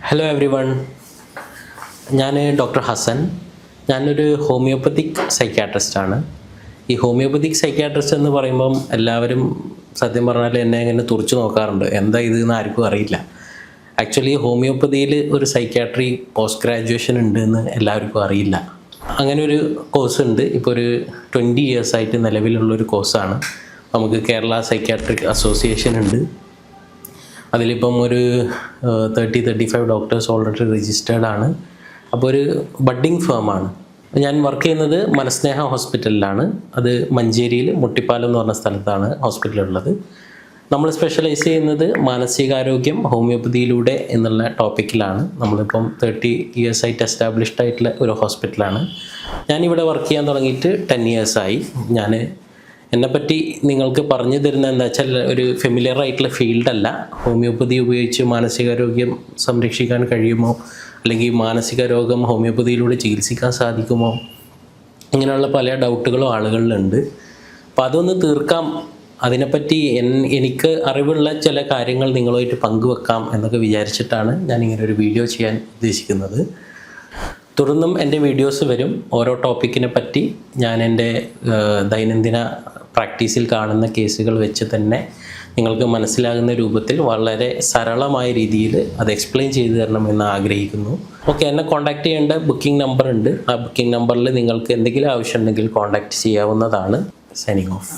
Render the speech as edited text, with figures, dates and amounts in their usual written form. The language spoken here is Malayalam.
ഹലോ എവ്രി വൺ, ഞാൻ ഡോക്ടർ ഹസൻ. ഞാനൊരു ഹോമിയോപ്പത്തിക് സൈക്യാട്രിസ്റ്റാണ്. ഈ ഹോമിയോപ്പത്തിക് സൈക്യാട്രിസ്റ്റ് എന്ന് പറയുമ്പം എല്ലാവരും സത്യം പറഞ്ഞാൽ എന്നെ ഇങ്ങനെ തുറച്ചു നോക്കാറുണ്ട്, എന്താ ഇത് എന്ന് ആർക്കും അറിയില്ല. ആക്ച്വലി ഹോമിയോപ്പതിയിൽ ഒരു സൈക്യാട്രി പോസ്റ്റ് ഗ്രാജുവേഷൻ ഉണ്ട് എന്ന് എല്ലാവർക്കും അറിയില്ല. അങ്ങനെ ഒരു കോഴ്സ് ഉണ്ട്, ഇപ്പോൾ ഒരു 20 ഇയേഴ്സായിട്ട് നിലവിലുള്ളൊരു കോഴ്സാണ്. നമുക്ക് കേരള സൈക്യാട്രിക് അസോസിയേഷൻ ഉണ്ട്. അതിലിപ്പം ഒരു 35 ഡോക്ടേഴ്സ് ഓൾറെഡി രജിസ്റ്റേർഡ് ആണ്. അപ്പോൾ ഒരു ബഡ്ഡിങ് ഫേമാണ്. ഞാൻ വർക്ക് ചെയ്യുന്നത് മനസ്നേഹ ഹോസ്പിറ്റലിലാണ്. അത് മഞ്ചേരിയിൽ മുട്ടിപ്പാലം എന്ന് പറഞ്ഞ സ്ഥലത്താണ് ഹോസ്പിറ്റലുള്ളത്. നമ്മൾ സ്പെഷ്യലൈസ് ചെയ്യുന്നത് മാനസികാരോഗ്യം ഹോമിയോപ്പതിയിലൂടെ എന്നുള്ള ടോപ്പിക്കിലാണ്. നമ്മളിപ്പം 30 ഇയേഴ്സായിട്ട് എസ്റ്റാബ്ലിഷ്ഡ് ആയിട്ടുള്ള ഒരു ഹോസ്പിറ്റലാണ്. ഞാനിവിടെ വർക്ക് ചെയ്യാൻ തുടങ്ങിയിട്ട് 10 ഇയേഴ്സായി. എന്നെപ്പറ്റി നിങ്ങൾക്ക് പറഞ്ഞു തരുന്നത് എന്താ വെച്ചാൽ, ഒരു ഫെമിലിയർ ആയിട്ടുള്ള ഫീൽഡല്ല. ഹോമിയോപ്പതി ഉപയോഗിച്ച് മാനസികാരോഗ്യം സംരക്ഷിക്കാൻ കഴിയുമോ, അല്ലെങ്കിൽ മാനസിക രോഗം ഹോമിയോപ്പതിയിലൂടെ ചികിത്സിക്കാൻ സാധിക്കുമോ, ഇങ്ങനെയുള്ള പല ഡൗട്ടുകളും ആളുകളിലുണ്ട്. അപ്പോൾ അതൊന്ന് തീർക്കാം, അതിനെപ്പറ്റി എനിക്ക് അറിവുള്ള ചില കാര്യങ്ങൾ നിങ്ങളുമായിട്ട് പങ്കുവെക്കാം എന്നൊക്കെ വിചാരിച്ചിട്ടാണ് ഞാനിങ്ങനെ ഒരു വീഡിയോ ചെയ്യാൻ ഉദ്ദേശിക്കുന്നത്. തുടർന്നും എൻ്റെ വീഡിയോസ് വരും. ഓരോ ടോപ്പിക്കിനെ പറ്റി ഞാൻ എൻ്റെ ദൈനംദിന പ്രാക്ടീസിൽ കാണുന്ന കേസുകൾ വെച്ച് തന്നെ നിങ്ങൾക്ക് മനസ്സിലാകുന്ന രൂപത്തിൽ വളരെ സരളമായ രീതിയിൽ അത് എക്സ്പ്ലെയിൻ ചെയ്തു തരണമെന്ന് ആഗ്രഹിക്കുന്നു. ഓക്കെ, എന്നെ കോൺടാക്റ്റ് ചെയ്യേണ്ട ബുക്കിംഗ് നമ്പർ ഉണ്ട്. ആ ബുക്കിംഗ് നമ്പറിൽ നിങ്ങൾക്ക് എന്തെങ്കിലും ആവശ്യമുണ്ടെങ്കിൽ കോൺടാക്റ്റ് ചെയ്യാവുന്നതാണ്. Signing off.